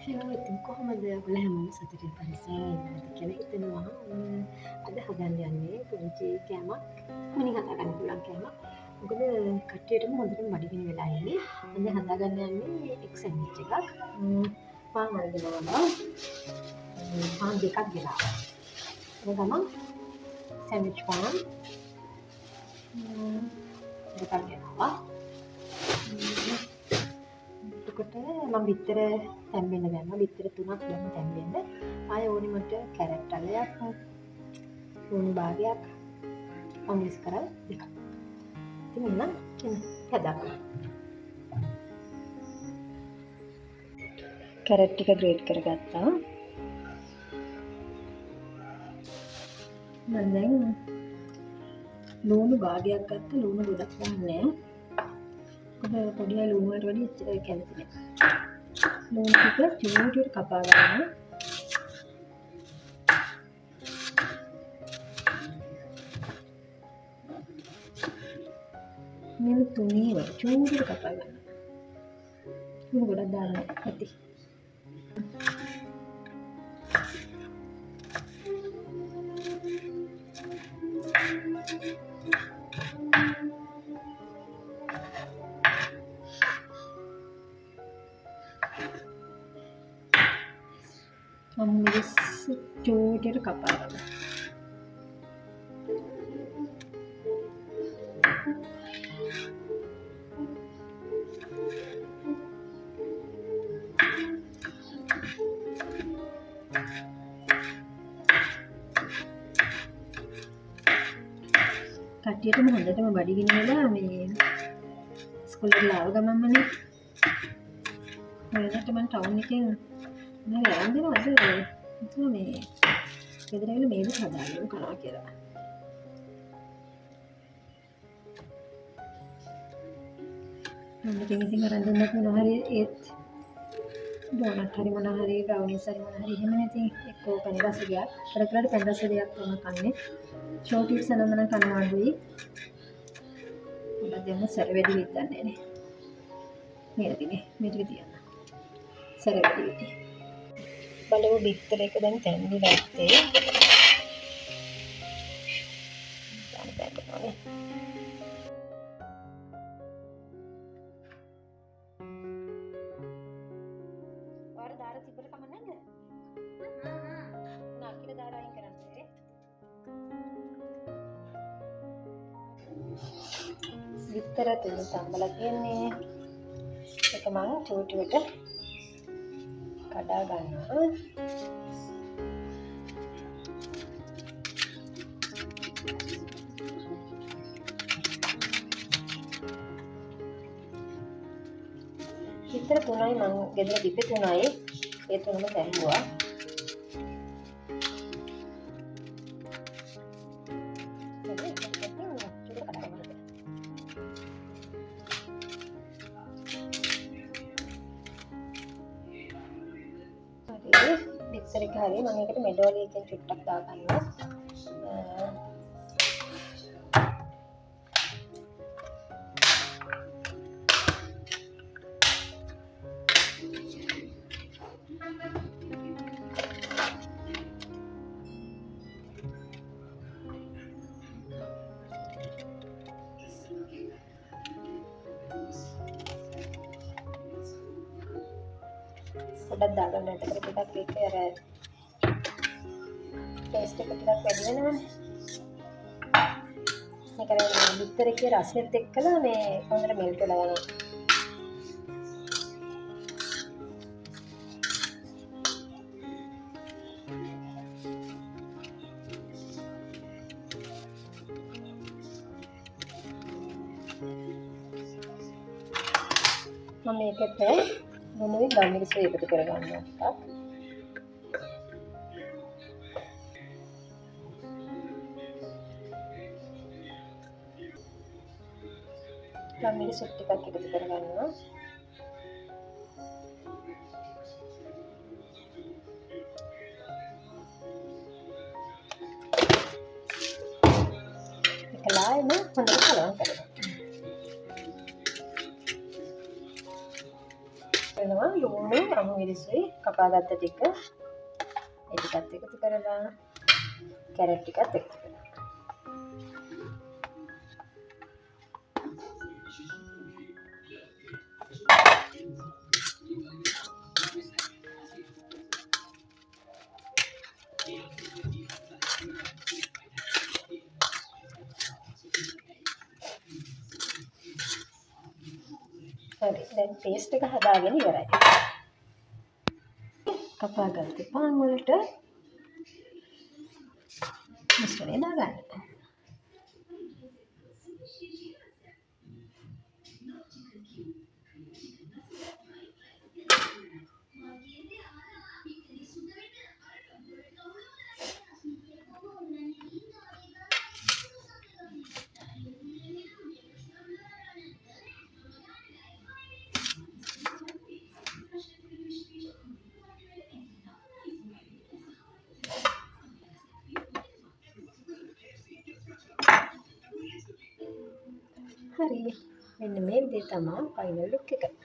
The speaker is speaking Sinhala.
ඉතින් කොහොමද ඔයාලා හැමෝම සතුටින් පරිස්සමෙන් ඉන්නවද කියලා හිතනවා. අද හදන්න යන්නේ පුංචි කෑමක්. මිනි හදා ගන්න පුළුවන් කෑමක්. මොකද කට්ටියටම හොඳටම බඩගිනි වෙලා ඉන්නේ. අද හදා ගන්න යන්නේ එක් සැන්ඩ්විච් එකක්. පාන් අරගෙන ආවා. පාන් දෙකක් ගෙනාවා. ඒ ගමන් සැන්ඩ්විච් පාන් දෙකක් ගෙනාවා. එතකොට මම බිත්තර තැම්බෙන්න දැම්මා. බිත්තර 3ක් දැම්ම තැම්බෙන්න. ආයෙ ඕනේ මට කැරට් අලයක්, ලුණු භාගයක්, අමීස් කරල් දෙකක්. ඉතින් මම හදාගන්නවා. කැරට් ටික ග්‍රේට් කරගත්තා. මම දැන් ලුණු භාගයක් ගත්ත. ලුණු ගොඩක් දාන්නේ නැහැ. මොකද පොඩි අය ලුණු වලට වැඩි එච්චර කැමති නැහැ. ලුණු ටික චූටියට කපා ගන්න. මේ තුනී වල චූටියට කපා ගන්න. ලුණු ගොඩක් දාන්න ඇති. මිරිස් චූටියට කපා ගන්න. කට්ටියටම හොඳටම බඩගිනි වෙලා මේ ස්කූල් වල ආව ගමන්මනේ මම ටවුන් එකෙන් මම යන් දෙනවද ඉතින් මේ ගෙදර ඇවිල්ලා මේක හදාගෙන කනවා කියලා. මම ඉතින් අරන් දෙන්නත් මොනවා හරි ඒත් ඩෝනට් හරි මොනවා හරි බ්‍රවුනිස් හරි මොනවා හරි එහෙම නැති එක්කෝ පැණි රස දෙයක්. කරකරට පැණි රස දෙයක් තමයි කන්නේ. චෝක්ලේට්ස් නම් මම කනවා අඩුයි. මම දැන් සැර වැඩි වෙන්නේ නැහැ. මේ දිනේ මේ ටික තියන්න. සැර වැඩි වෙන්නේ. බලව බිත්තර එක දැන් තැම්බි ගත්තේ. දැන් බැලුවානේ. ඔයාලා දාර තිබ්බට කමක් නැද්ද? නාකිර දාර අයින් කරන්නේ. බිත්තර තුන තම්බලා තියන්නේ. ඒක මම චූටියට කඩා ගන්නවා. බිත්තර තුනයි මම ගෙදර දීපේ තුනයි. ඒ තුනම දැම්මුවා. බිත්තර එක හරිය මම ඒකට මෙඩෝලි එකෙන් චුට්ටක් දාගන්නවා. පොඩ්ඩක් දාගන්න. එතකොට ටිකක් ඒක අර ටේස්ට් එක ටිකක් වැඩි වෙනවනේ. මේක අර බිත්තර එකේ රසෙත් එක්කලා මේ හොඳට මෙල්ට් වෙලා යනවා. මම මේකට මොනවද ගම්මිරිස් එකතු කරගන්නවා ටිකක්. ගම්මිරිස් ටිකක් එකතු කරගන්නවා. එකලා එන හොඳට කලවම් කරගන්න. වෙනවා ලුණු ලුණු අමු මිරිසුයි කපාගත්ත ටික ඒ ටිකත් එකතු කරලා කැරට් ටිකත් එකතු කරලා හරි දැන් පේස්ට් එක හදාගෙන ඉවරයි. කපාගත්ත පාන් වලට මිශ්‍රණය දාගන්න. හරි මෙන්න මේ විදිහට තමයි ෆයිනල් ලුක් එක.